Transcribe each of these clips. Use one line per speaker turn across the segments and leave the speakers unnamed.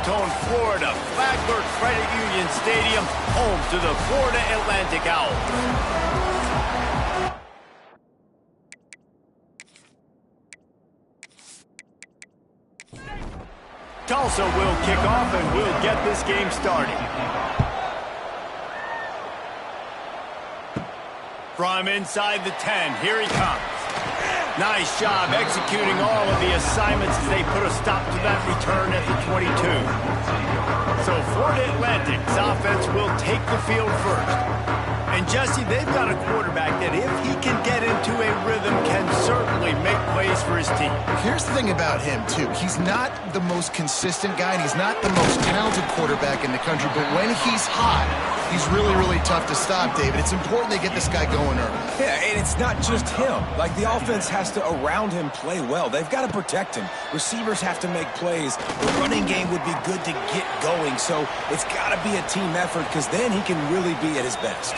Boca Raton, Florida, Flagler Credit Union Stadium, home to the Florida Atlantic Owls. Tulsa will kick off and we'll get this game started. From inside the 10, here he comes. Nice job executing all of the assignments as they put a stop to that return at the 22. So Florida Atlantic's offense will take the field first. And Jesse, they've got a quarterback that if he can get into a rhythm can certainly make plays for his team.
Here's the thing about him, too. He's not the most consistent guy, and he's not the most talented quarterback in the country, but when he's hot, he's really, really tough to stop, David. It's important they get this guy going early.
Yeah, and it's not just him. Like, the offense has to, around him, play well. They've got to protect him. Receivers have to make plays. The running game would be good to get going, so it's got to be a team effort because then he can really be at his best.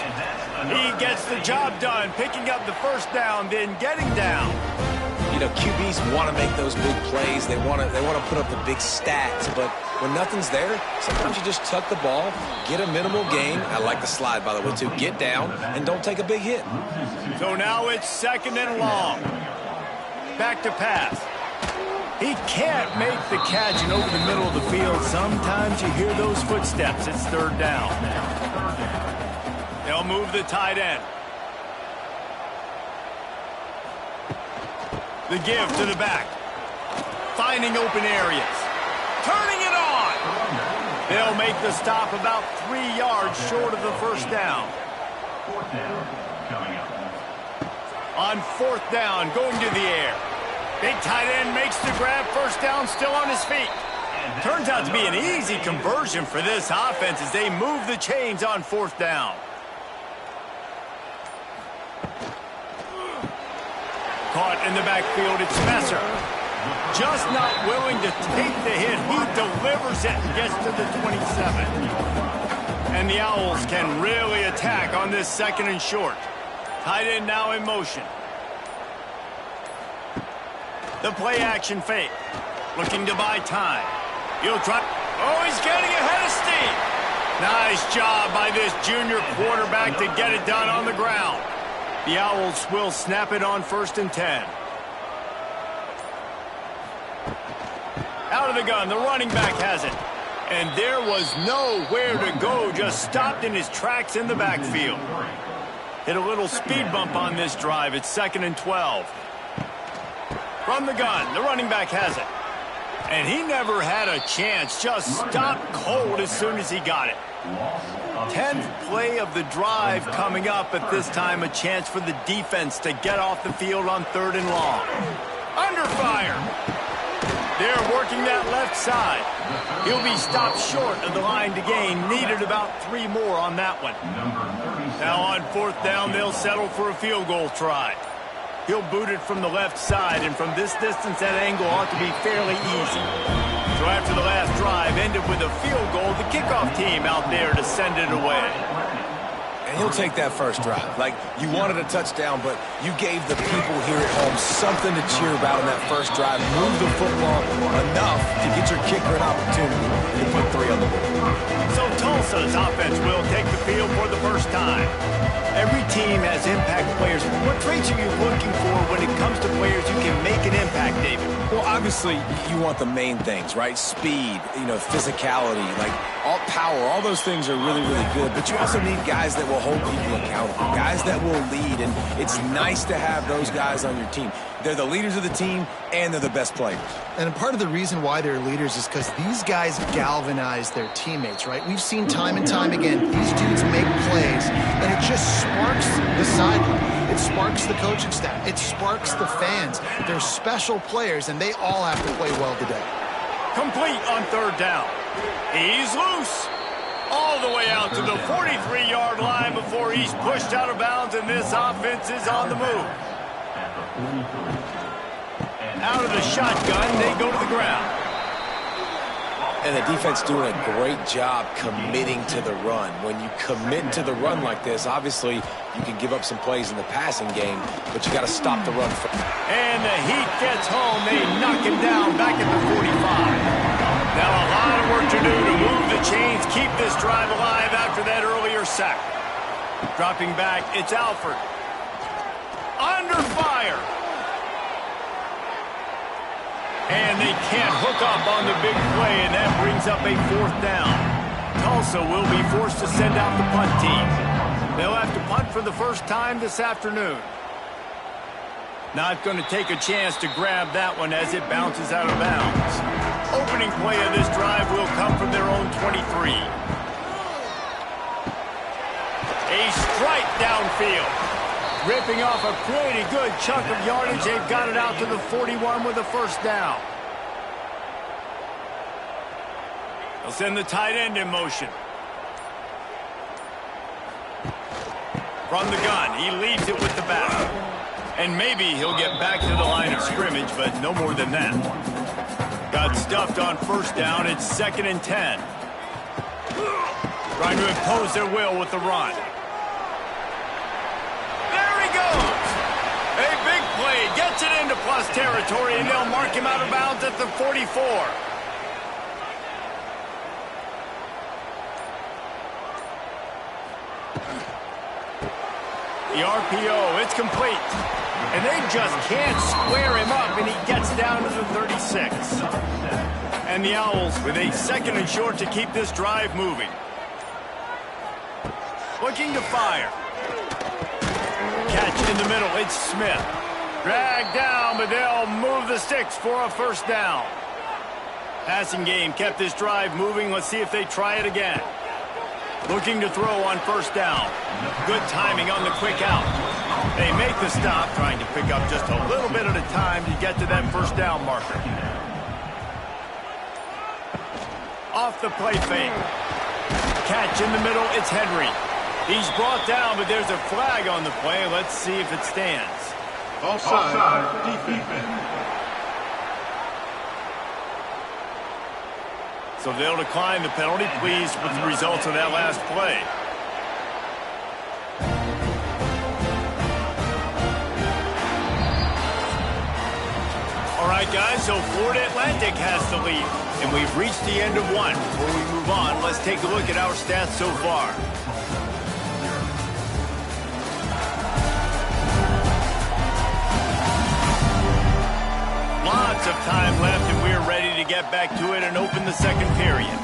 He gets the job done, picking up the first down, then getting down.
You know, QBs want to make those big plays. They want to put up the big stats, but when nothing's there, sometimes you just tuck the ball, get a minimal gain. I like the slide, by the way, too. Get down and don't take a big hit.
So now it's 2nd and long. Back to pass. He can't make the catch, and over the middle of the field, sometimes you hear those footsteps. It's 3rd down. They'll move the tight end. The give to the back. Finding open areas. Turning it on. They'll make the stop about 3 yards short of the first down. On 4th down, going to the air. Big tight end makes the grab. First down, still on his feet. Turns out to be an easy conversion for this offense as they move the chains on 4th down. Caught in the backfield, it's Messer. Just not willing to take the hit. He delivers it and gets to the 27. And the Owls can really attack on this 2nd and short. Tight end now in motion. The play action fake. Looking to buy time. He'll try. Oh, he's getting ahead of steam. Nice job by this junior quarterback to get it done on the ground. The Owls will snap it on 1st and 10. Out of the gun, the running back has it. And there was nowhere to go, just stopped in his tracks in the backfield. Hit a little speed bump on this drive. It's 2nd and 12. From the gun, the running back has it. And he never had a chance, just stopped cold as soon as he got it. 10th play of the drive coming up, at this time a chance for the defense to get off the field on 3rd and long. Under fire. They're working that left side. He'll be stopped short of the line to gain. Needed about 3 more on that one. Now on 4th down, they'll settle for a field goal try. He'll boot it from the left side, and from this distance, that angle ought to be fairly easy. So after the last drive ended with a field goal, the kickoff team out there to send it away.
And he'll take that first drive. Like, you wanted a touchdown, but you gave the people here at home something to cheer about in that first drive. Move the football enough to get your kicker an opportunity and put 3 on the board.
So Tulsa's offense will take the field for the first time. Every team has impact players. What traits are you looking for when it comes to players who can make an impact, David?
Well, obviously, you want the main things, right? Speed, physicality, like all power, all those things are really, really good. But you also need guys that will hold people accountable, guys that will lead. And it's nice to have those guys on your team. They're the leaders of the team, and they're the best players.
And part of the reason why they're leaders is because these guys galvanize their teammates, right? We've seen time and time again, these dudes make plays, and it just sparks the sideline. It sparks the coaching staff. It sparks the fans. They're special players, and they all have to play well today.
Complete on 3rd down. He's loose. All the way out to the 43-yard line before he's pushed out of bounds, and this offense is on the move. Out of the shotgun, they go to the ground.
And the defense doing a great job committing to the run. When you commit to the run like this, obviously you can give up some plays in the passing game, but you got to stop the run.
And the heat gets home. They knock him down back at the 45. Now a lot of work to do Saints keep this drive alive after that earlier sack. Dropping back, it's Alford. Under fire. And they can't hook up on the big play, and that brings up a 4th down. Tulsa will be forced to send out the punt team. They'll have to punt for the first time this afternoon. Not going to take a chance to grab that one as it bounces out of bounds. Opening play of this drive will come from their own 23. A strike downfield. Ripping off a pretty good chunk of yardage. They've got it out to the 41 with a 1st down. They'll send the tight end in motion. From the gun, he leaves it with the back. And maybe he'll get back to the line of scrimmage, but no more than that. Got stuffed on 1st down. It's 2nd and 10. Trying to impose their will with the run. A big play, gets it into plus territory, and they'll mark him out of bounds at the 44. The RPO, it's complete. And they just can't square him up, and he gets down to the 36. And the Owls with a 2nd and short to keep this drive moving. Looking to fire. Catch in the middle, it's Smith. Dragged down, but they'll move the sticks for a 1st down. Passing game kept this drive moving. Let's see if they try it again. Looking to throw on 1st down. Good timing on the quick out. They make the stop, trying to pick up just a little bit at a time to get to that 1st down marker. Off the play fake. Catch in the middle, it's Henry. He's brought down, but there's a flag on the play. Let's see if it stands.
Offside, defense.
So they'll decline the penalty. Pleased with the results of that last play. All right, guys, so Florida Atlantic has the lead, and we've reached the end of one. Before we move on, let's take a look at our stats so far. Lots of time left, and we're ready to get back to it and open the 2nd period.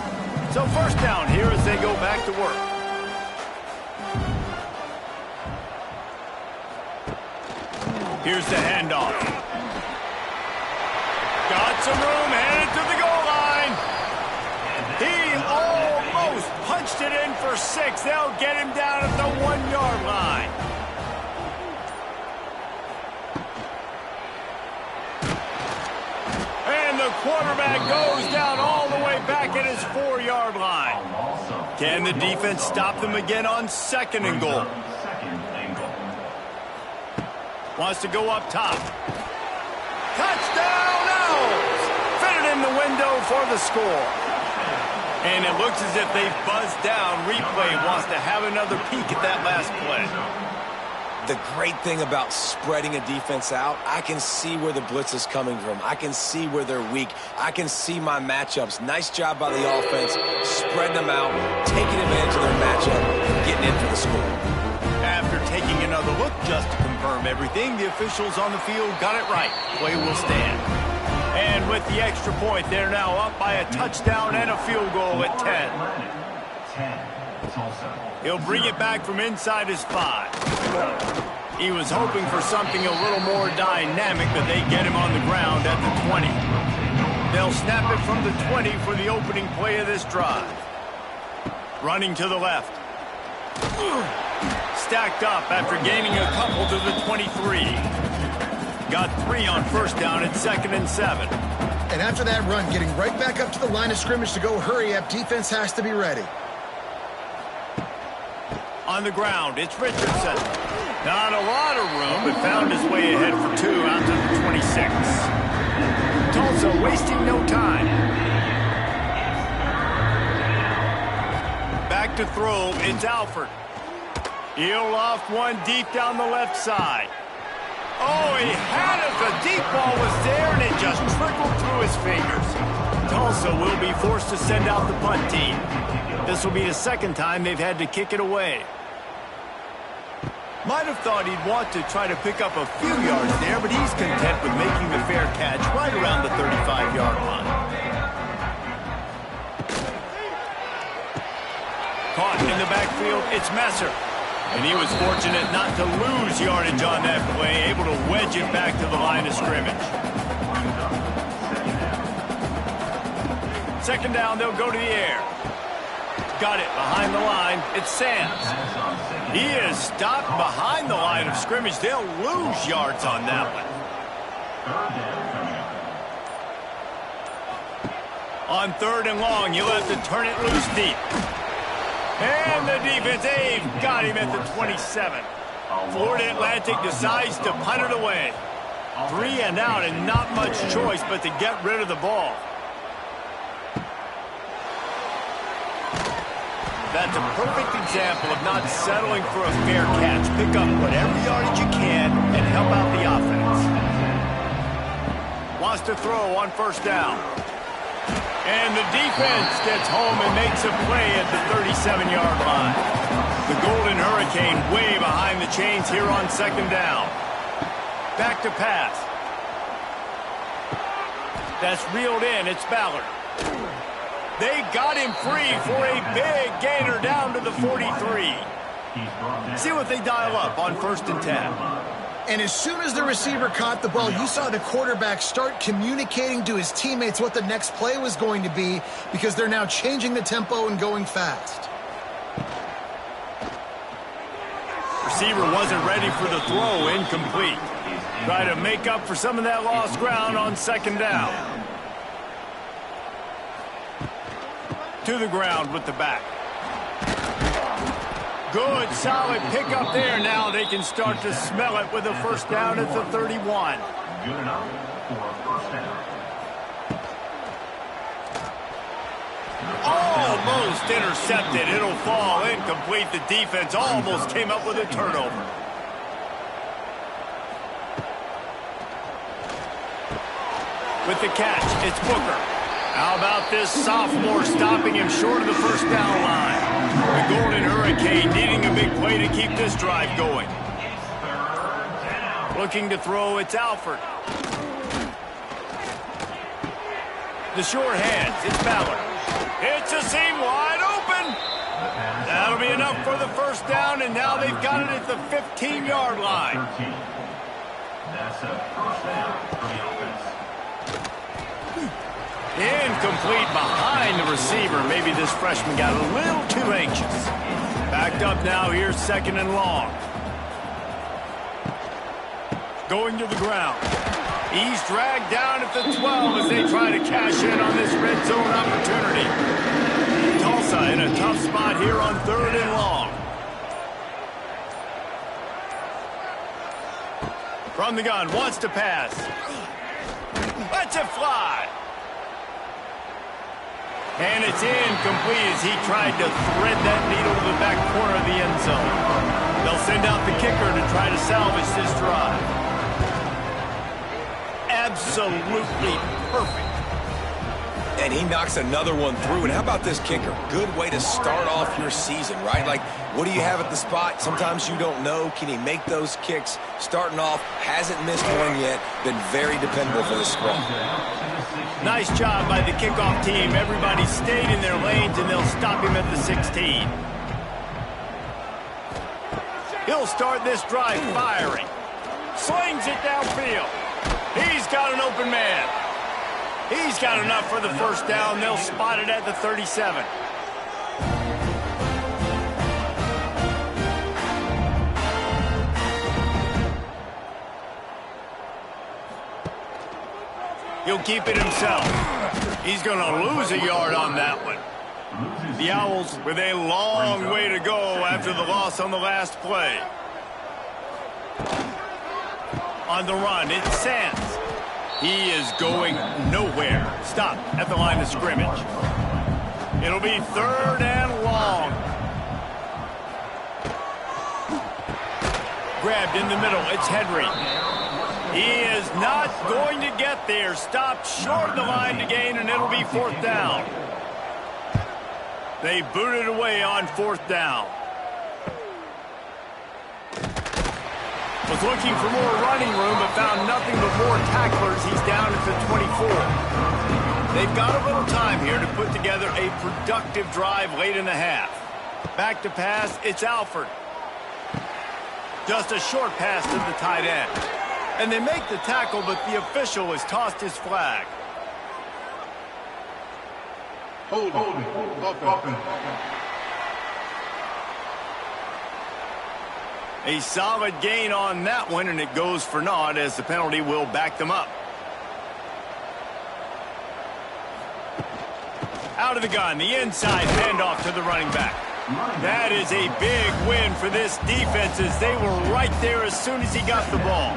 So 1st down here as they go back to work. Here's the handoff. Got some room, headed to the goal line. He almost punched it in for 6. They'll get him down at the 1-yard line. The quarterback goes down all the way back at his 4-yard line. Can the defense stop them again on 2nd and goal? Wants to go up top. Touchdown Owls! Fitted in the window for the score. And it looks as if they've buzzed down. Replay wants to have another peek at that last play.
The great thing about spreading a defense out, I can see where the blitz is coming from. I can see where they're weak. I can see my matchups. Nice job by the offense, spreading them out, taking advantage of their matchup, and getting in for the score.
After taking another look just to confirm everything, the officials on the field got it right. Play will stand. And with the extra point, they're now up by a touchdown and a field goal at 10. He'll bring it back from inside his 5. He was hoping for something a little more dynamic, but they get him on the ground at the 20. They'll snap it from the 20 for the opening play of this drive. Running to the left. Stacked up after gaining a couple to the 23. Got 3 on 1st down at 2nd and 7.
And after that run, getting right back up to the line of scrimmage to go hurry up, defense has to be ready.
On the ground, it's Richardson. Not a lot of room, but found his way ahead for 2 out to the 26. Tulsa wasting no time. Back to throw, it's Alford. He'll loft one deep down the left side. Oh, he had it. The deep ball was there, and it just trickled through his fingers. Tulsa will be forced to send out the punt team. This will be the second time they've had to kick it away. Might have thought he'd want to try to pick up a few yards there, but he's content with making the fair catch right around the 35-yard line. Caught in the backfield, it's Messer. And he was fortunate not to lose yardage on that play, able to wedge it back to the line of scrimmage. Second down, they'll go to the air. Got it behind the line. It's Sands. He is stopped behind the line of scrimmage. They'll lose yards on that one. On third and long, you'll have to turn it loose deep. And the defense, they've got him at the 27. Florida Atlantic decides to punt it away. 3 and out and not much choice but to get rid of the ball. That's a perfect example of not settling for a fair catch. Pick up whatever yardage you can and help out the offense. Wants to throw on first down. And the defense gets home and makes a play at the 37-yard line. The Golden Hurricane way behind the chains here on second down. Back to pass. That's reeled in. It's Ballard. They got him free for a big gainer down to the 43. See what they dial up on 1st and 10.
And as soon as the receiver caught the ball, you saw the quarterback start communicating to his teammates what the next play was going to be because they're now changing the tempo and going fast.
Receiver wasn't ready for the throw, incomplete. Try to make up for some of that lost ground on second down. To the ground with the back. Good, solid pickup there. Now they can start to smell it with a first down at the 31.
Good enough for a first down.
Almost intercepted. It'll fall incomplete. The defense almost came up with a turnover. With the catch, it's Booker. How about this sophomore stopping him short of the first down line? The Golden Hurricane needing a big play to keep this drive going. Looking to throw, it's Alford. The short hands, it's Ballard. It's a seam wide open. That'll be enough for the first down, and now they've got it at the 15-yard line.
That's a first down for the offense.
Incomplete behind the receiver. Maybe this freshman got a little too anxious. Backed up now. Here's second and long. Going to the ground. He's dragged down at the 12 as they try to cash in on this red zone opportunity. Tulsa in a tough spot here on third and long. From the gun, wants to pass. Lets it fly. And it's incomplete as he tried to thread that needle to the back corner of the end zone. They'll send out the kicker to try to salvage this drive. Absolutely perfect.
And he knocks another one through. And how about this kicker? Good way to start off your season, right? Like, what do you have at the spot? Sometimes you don't know. Can he make those kicks? Starting off, hasn't missed one yet. Been very dependable for the squad.
Nice job by the kickoff team. Everybody stayed in their lanes, and they'll stop him at the 16. He'll start this drive firing. Slings it downfield. He's got an open man. He's got enough for the first down. They'll spot it at the 37. He'll keep it himself. He's going to lose a yard on that one. The Owls with a long way to go after the loss on the last play. On the run, it's Sands. He is going nowhere. Stop at the line of scrimmage. It'll be third and long. Grabbed in the middle. It's Henry. He is not going to get there. Stopped short of the line to gain, and it'll be 4th down. They booted away on 4th down. Was looking for more running room, but found nothing but more tacklers. He's down at the 24. They've got a little time here to put together a productive drive late in the half. Back to pass, it's Alford. Just a short pass to the tight end. And they make the tackle, but the official has tossed his flag.
Holding. Offense.
A solid gain on that one, and it goes for naught as the penalty will back them up. Out of the gun, the inside handoff to the running back. That is a big win for this defense as they were right there as soon as he got the ball.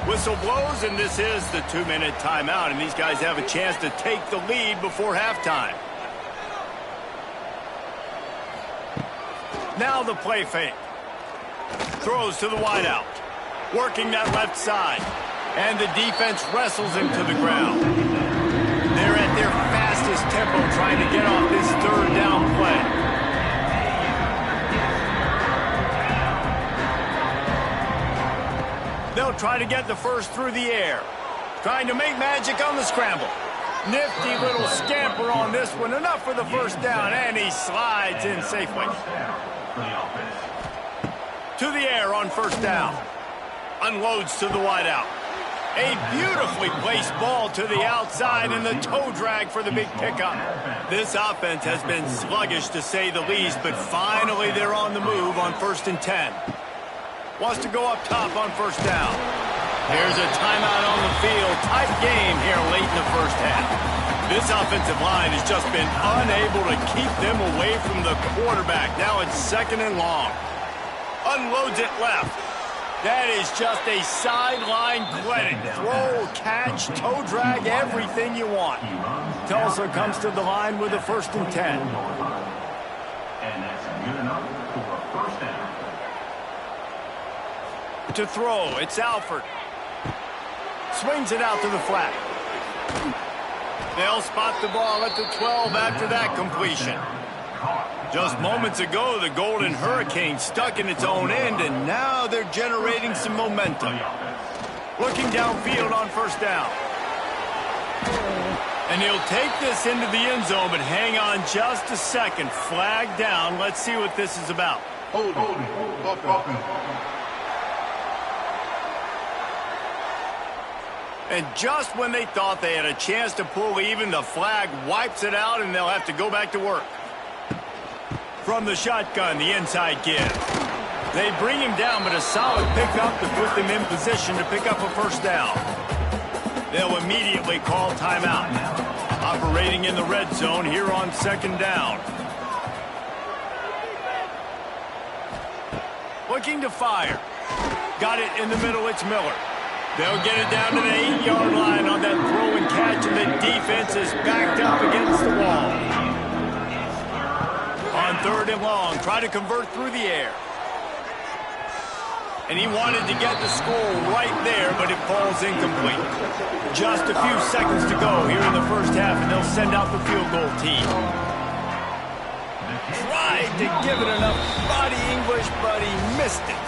Whistle blows, and this is the 2-minute timeout, and these guys have a chance to take the lead before halftime. Now the play fake. Throws to the wideout. Working that left side. And the defense wrestles him to the ground. They're at their fastest tempo trying to get off this 3rd down play. They'll try to get the first through the air. Trying to make magic on the scramble. Nifty little scamper on this one. Enough for the 1st down, and he slides in safely. To the air on 1st down. Unloads to the wideout. A beautifully placed ball to the outside, and the toe drag for the big pickup. This offense has been sluggish to say the least, but finally they're on the move on 1st and 10. Wants to go up top on 1st down. There's a timeout on the field. Tight game here late in the 1st half. This offensive line has just been unable to keep them away from the quarterback. Now it's 2nd and long. Unloads it left. That is just a sideline clinic. Throw, catch, toe drag, everything you want. Tulsa comes to the line with a 1st and 10.
And that's good enough for a 1st down.
To throw, it's Alford. Swings it out to the flat. They'll spot the ball at the 12 after that completion. Just moments ago, the Golden Hurricane stuck in its own end, and now they're generating some momentum. Looking downfield on 1st down. And he'll take this into the end zone, but hang on just a second. Flag down. Let's see what this is about.
Holding. Offense.
And just when they thought they had a chance to pull even, the flag wipes it out, and they'll have to go back to work. From the shotgun, the inside give. They bring him down, but a solid pickup to put them in position to pick up a 1st down. They'll immediately call timeout. Operating in the red zone here on 2nd down. Looking to fire. Got it in the middle, it's Miller. They'll get it down to the 8-yard line on that throw and catch, and the defense is backed up against the wall. On 3rd and long, try to convert through the air. And he wanted to get the score right there, but it falls incomplete. Just a few seconds to go here in the 1st half, and they'll send out the field goal team. Tried to give it enough body English, but he missed it.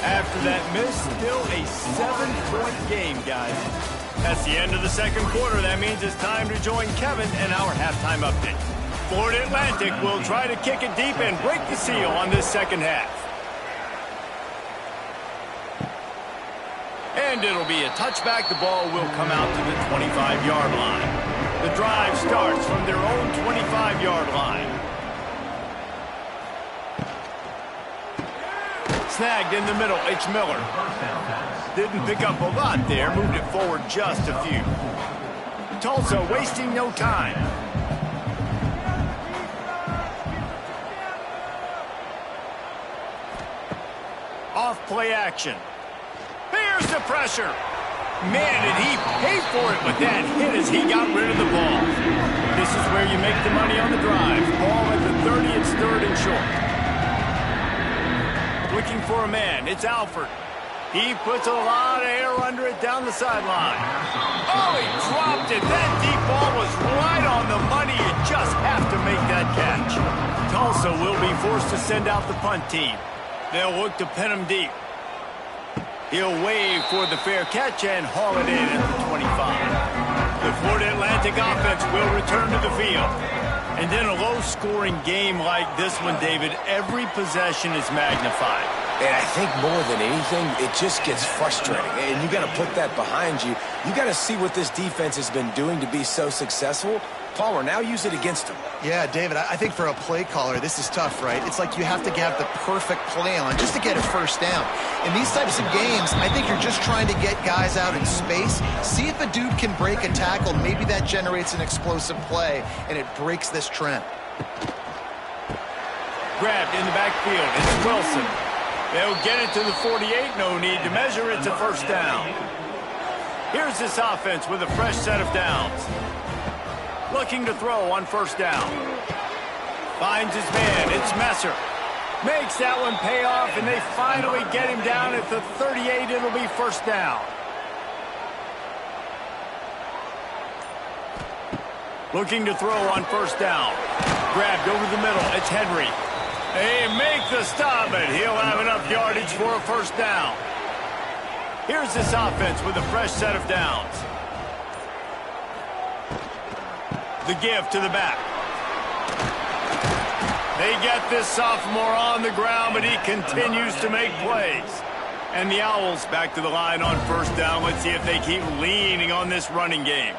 After that miss, still a 7-point game, guys. That's the end of the 2nd quarter. That means it's time to join Kevin in our halftime update. Florida Atlantic will try to kick it deep and break the seal on this 2nd half. And it'll be a touchback. The ball will come out to the 25-yard line. The drive starts from their own 25-yard line. Snagged in the middle, H. Miller. Didn't pick up a lot there, moved it forward just a few. Tulsa wasting no time. Off play action. Here's the pressure. Man, did he pay for it with that hit as he got rid of the ball. This is where you make the money on the drive. Ball at the 30, it's 3rd and short. Looking for a man, it's Alford. He puts a lot of air under it down the sideline. Oh, he dropped it. That deep ball was right on the money. You just have to make that catch. Tulsa will be forced to send out the punt team. They'll look to pin him deep. He'll wave for the fair catch and haul it in at the 25. The Florida Atlantic offense will return to the field. And in a low-scoring game like this one, David, every possession is magnified.
And I think more than anything, it just gets frustrating. And you got to put that behind you. You got to see what this defense has been doing to be so successful. Palmer, now use it against him.
Yeah, David, I think for a play caller, this is tough, right? It's like you have to have the perfect play on just to get a first down. In these types of games, I think you're just trying to get guys out in space, see if a dude can break a tackle. Maybe that generates an explosive play, and it breaks this trend.
Grabbed in the backfield. It's Wilson. They'll get it to the 48. No need to measure. It's a first down. Here's this offense with a fresh set of downs. Looking to throw on first down. Finds his man. It's Messer. Makes that one pay off, and they finally get him down at the 38. It'll be first down. Looking to throw on first down. Grabbed over the middle. It's Henry. They make the stop, but he'll have enough yardage for a first down. Here's this offense with a fresh set of downs. The give to the back. They get this sophomore on the ground, but he continues to make plays. And the Owls back to the line on first down. Let's see if they keep leaning on this running game.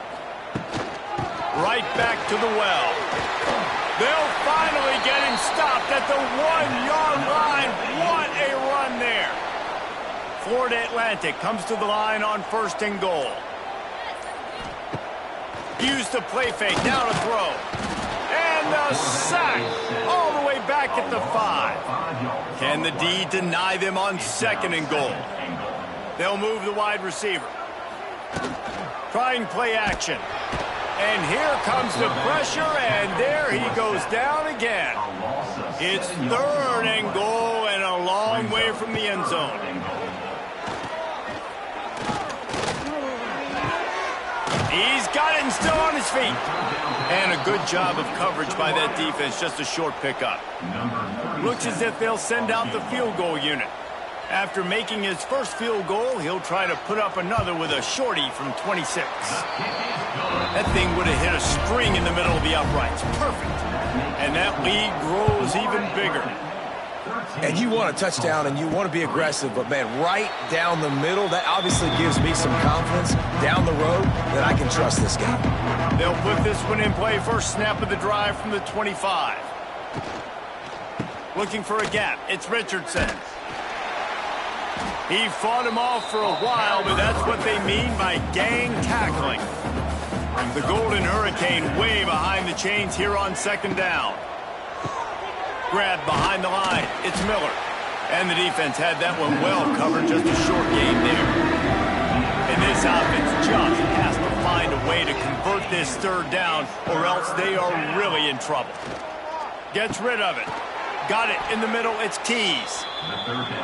Right back to the well. They'll finally get him stopped at the 1-yard line. What a run there. Florida Atlantic comes to the line on first and goal. Use the play fake, now to throw. And the sack all the way back at the 5. Can the D deny them on second and goal? They'll move the wide receiver. Trying play action. And here comes the pressure, and there he goes down again. It's third and goal and a long way from the end zone. He's got it and still on his feet. And a good job of coverage by that defense, just a short pickup. Looks as if they'll send out the field goal unit. After making his first field goal, he'll try to put up another with a shorty from 26. That thing would have hit a string in the middle of the uprights. Perfect. And that lead grows even bigger.
And you want a touchdown and you want to be aggressive, but, man, right down the middle, that obviously gives me some confidence down the road that I can trust this guy.
They'll put this one in play. First snap of the drive from the 25. Looking for a gap. It's Richardson. He fought him off for a while, but that's what they mean by gang tackling. The Golden Hurricane way behind the chains here on second down. Grabbed behind the line. It's Miller. And the defense had that one well covered. Just a short game there. And this offense just has to find a way to convert this third down, or else they are really in trouble. Gets rid of it. Got it in the middle. It's Keys.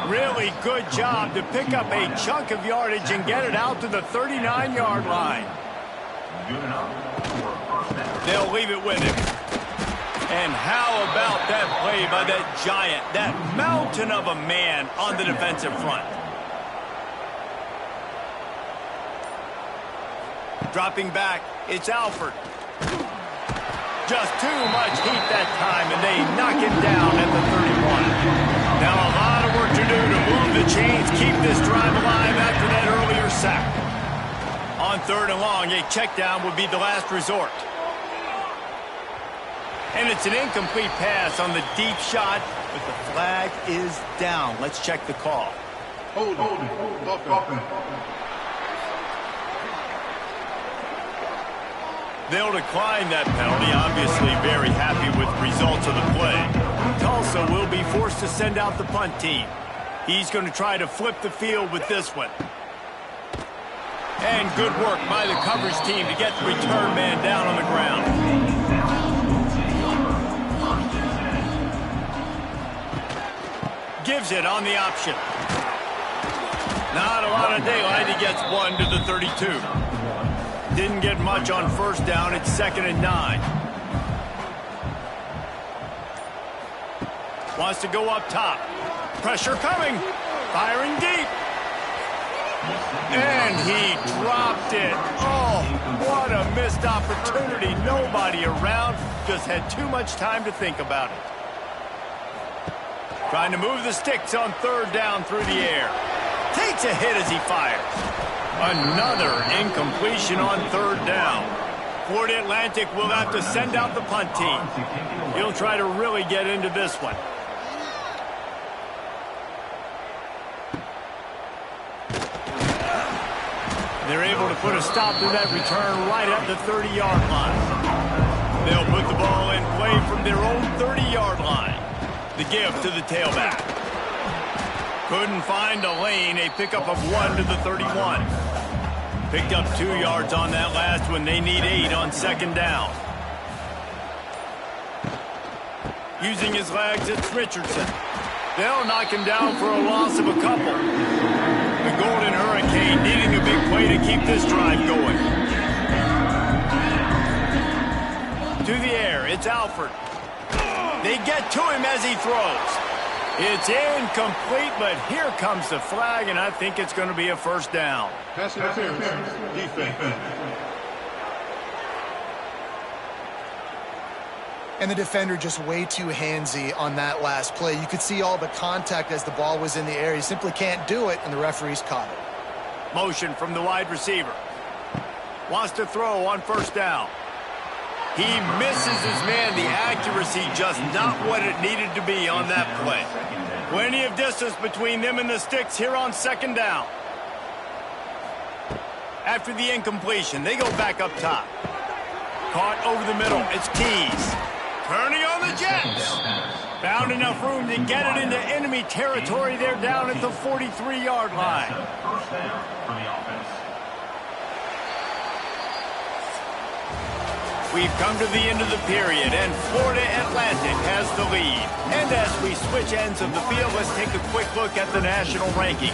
Really good job to pick up a chunk of yardage and get it out to the 39-yard line. They'll leave it with him. And how about that play by that giant, that mountain of a man on the defensive front? Dropping back, it's Alford. Just too much heat that time, and they knock him down at the 31. Now a lot of work to do to move the chains, keep this drive alive after that earlier sack. On third and long, a check down would be the last resort. And it's an incomplete pass on the deep shot, but the flag is down. Let's check the call.
Hold it.
They'll decline that penalty, obviously very happy with the results of the play. Tulsa will be forced to send out the punt team. He's going to try to flip the field with this one. And good work by the coverage team to get the return man down on the ground. Gives it on the option. Not a lot of daylight. He gets one to the 32. Didn't get much on first down. It's 2nd and 9. Wants to go up top. Pressure coming. Firing deep. And he dropped it. Oh, what a missed opportunity. Nobody around. Just had too much time to think about it. Trying to move the sticks on 3rd down through the air. Takes a hit as he fires. Another incompletion on 3rd down. Florida Atlantic will have to send out the punt team. He'll try to really get into this one. They're able to put a stop to that return right at the 30-yard line. They'll put the ball in play from their own 30-yard line. The give to the tailback. Couldn't find a lane. A pickup of 1 to the 31. Picked up 2 yards on that last one. They need 8 on 2nd down. Using his legs, it's Richardson. They'll knock him down for a loss of a couple. The Golden Hurricane needing a big play to keep this drive going. To the air, it's Alford. They get to him as he throws. It's incomplete, but here comes the flag, and I think it's going to be a 1st down.
Pass interference. Defense.
And the defender just way too handsy on that last play. You could see all the contact as the ball was in the air. He simply can't do it, and the referees caught it.
Motion from the wide receiver. Wants to throw on 1st down. He misses his man. The accuracy just not what it needed to be on that play. Plenty of distance between them and the sticks here on 2nd down. After the incompletion, they go back up top. Caught over the middle. It's Keys. Turning on the Jets. Found enough room to get it into enemy territory. They're down at the 43-yard line.
First down for the offense.
We've come to the end of the period, and Florida Atlantic has the lead. And as we switch ends of the field, let's take a quick look at the national rankings.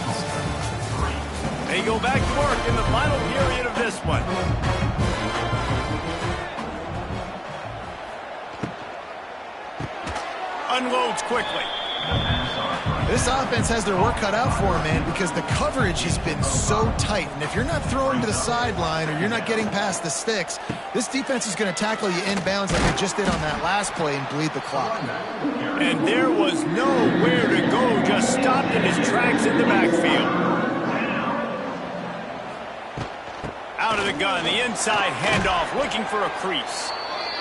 They go back to work in the final period of this one. Unloads quickly.
This offense has their work cut out for them, man, because the coverage has been so tight. And if you're not throwing to the sideline or you're not getting past the sticks, this defense is going to tackle you inbounds like they just did on that last play and bleed the clock.
And there was nowhere to go, just stopped in his tracks in the backfield. Out of the gun, the inside handoff, looking for a crease.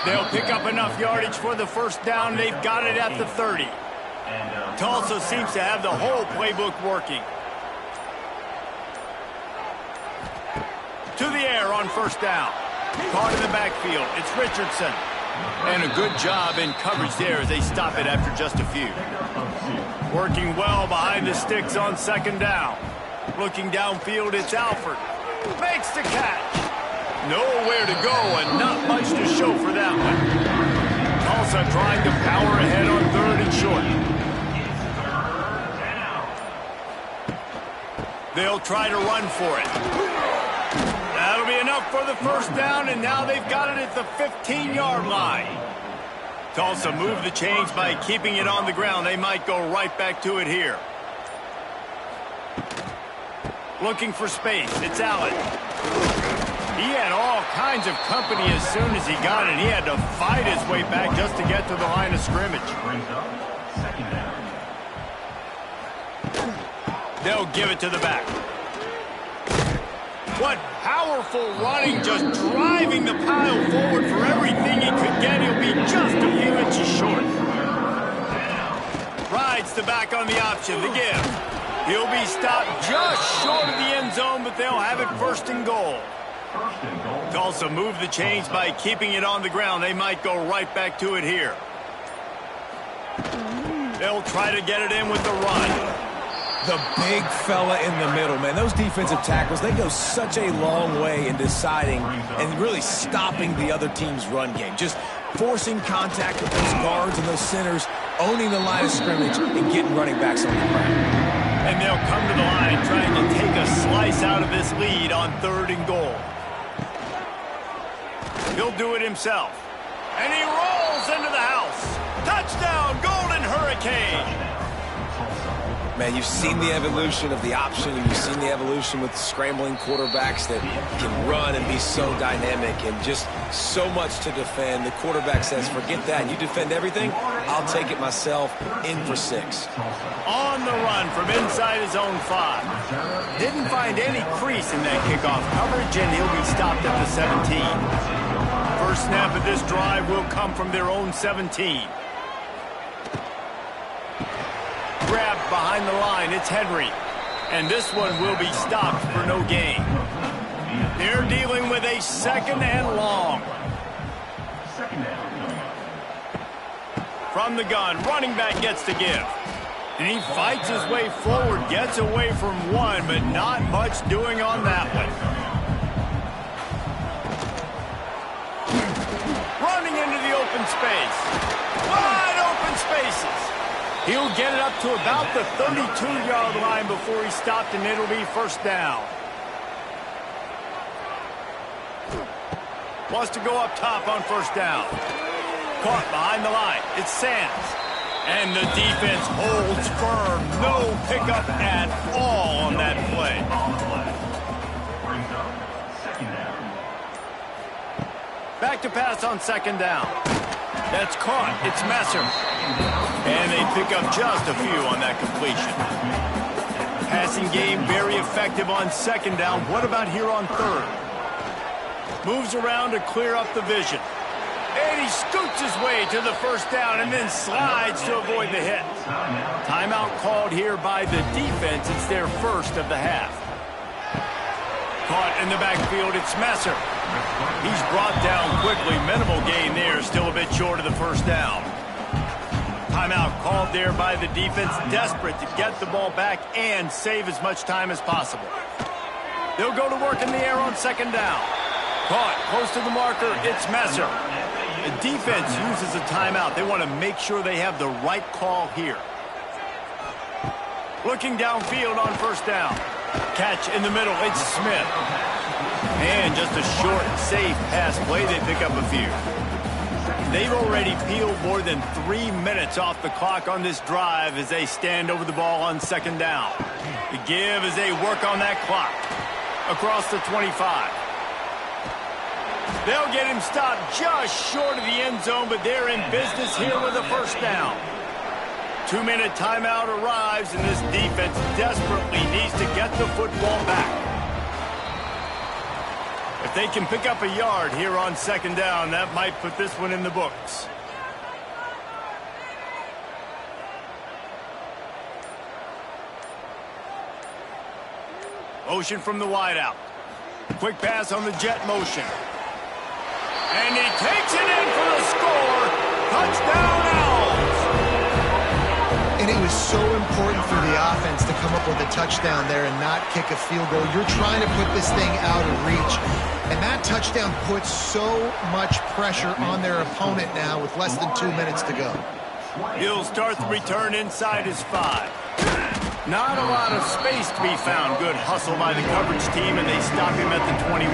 They'll pick up enough yardage for the 1st down. They've got it at the 30. Tulsa seems to have the whole playbook working. To the air on 1st down. Caught in the backfield. It's Richardson. And a good job in coverage there as they stop it after just a few. Working well behind the sticks on 2nd down. Looking downfield, it's Alford. Makes the catch. Nowhere to go and not much to show for that one. Tulsa trying to power ahead on 3rd and short. They'll try to run for it. That'll be enough for the 1st down, and now they've got it at the 15-yard line. Tulsa moved the chains by keeping it on the ground. They might go right back to it here. Looking for space. It's Allen. He had all kinds of company as soon as he got it. He had to fight his way back just to get to the line of scrimmage.
Brings up 2nd down.
They'll give it to the back. What powerful running, just driving the pile forward for everything he could get. He'll be just a few inches short. Rides the back on the option, the give. He'll be stopped just short of the end zone, but they'll have it 1st and goal. Tulsa moved the chains by keeping it on the ground. They might go right back to it here. They'll try to get it in with the run.
The big fella in the middle, man. Those defensive tackles, they go such a long way in deciding and really stopping the other team's run game. Just forcing contact with those guards and those centers, owning the line of scrimmage and getting running backs on the ground.
And they'll come to the line trying to take a slice out of this lead on 3rd and goal. He'll do it himself. And he rolls into the house. Touchdown, Golden Hurricane.
Man, you've seen the evolution of the option, and you've seen the evolution with scrambling quarterbacks that can run and be so dynamic and just so much to defend. The quarterback says, forget that. You defend everything, I'll take it myself. In for 6.
On the run from inside his own 5. Didn't find any crease in that kickoff coverage, and he'll be stopped at the 17. First snap of this drive will come from their own 17. Grabbed behind the line, it's Henry. And this one will be stopped for no gain. They're dealing with a 2nd and long. From the gun, running back gets to give. And he fights his way forward, gets away from one, but not much doing on that one. Running into the open space. Wide open spaces. He'll get it up to about the 32-yard line before he's stopped, and it'll be 1st down. Wants to go up top on 1st down. Caught behind the line. It's Sands. And the defense holds firm. No pickup at all on that play. Back to pass on 2nd down. That's caught. It's Messer. And they pick up just a few on that completion. Passing game very effective on 2nd down. What about here on 3rd? Moves around to clear up the vision. And he scoots his way to the 1st down and then slides to avoid the hit. Timeout called here by the defense. It's their 1st of the half. Caught in the backfield. It's Messer. He's brought down quickly. Minimal gain there. Still a bit short of the 1st down. Timeout called there by the defense. Desperate to get the ball back and save as much time as possible. They'll go to work in the air on 2nd down. Caught close to the marker. It's Messer. The defense uses a timeout. They want to make sure they have the right call here. Looking downfield on 1st down. Catch in the middle. It's Smith. And just a short, safe pass play. They pick up a few. They've already peeled more than 3 minutes off the clock on this drive as they stand over the ball on 2nd down. The give as they work on that clock. Across the 25. They'll get him stopped just short of the end zone, but they're in business here with a 1st down. 2-minute timeout arrives, and this defense desperately needs to get the football back. If they can pick up a yard here on 2nd down, that might put this one in the books. Motion from the wideout. Quick pass on the jet motion. And he takes it in for the score. Touchdown, Owls.
And it was so important for the offense to come up with a touchdown there and not kick a field goal. You're trying to put this thing out of reach. And that touchdown puts so much pressure on their opponent now with less than 2 minutes to go.
He'll start the return inside his 5. Not a lot of space to be found. Good hustle by the coverage team, and they stop him at the 21.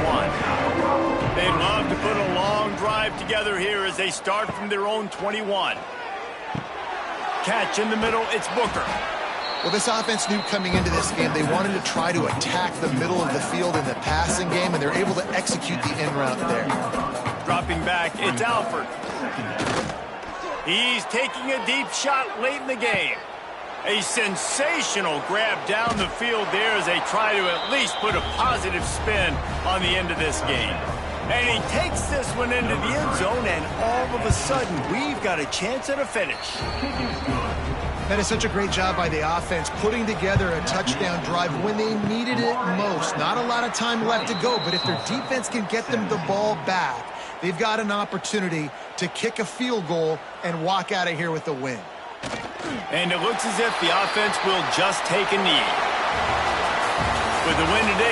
They'd love to put a long drive together here as they start from their own 21. Catch in the middle, it's Booker.
Well, this offense knew coming into this game they wanted to try to attack the middle of the field in the passing game, and they're able to execute the in route there.
Dropping back, it's Alford. He's taking a deep shot late in the game. A sensational grab down the field there as they try to at least put a positive spin on the end of this game. And he takes this one into the end zone, and all of a sudden, we've got a chance at a finish.
That is such a great job by the offense, putting together a touchdown drive when they needed it most. Not a lot of time left to go, but if their defense can get them the ball back, they've got an opportunity to kick a field goal and walk out of here with a win.
And it looks as if the offense will just take a knee. With the win today,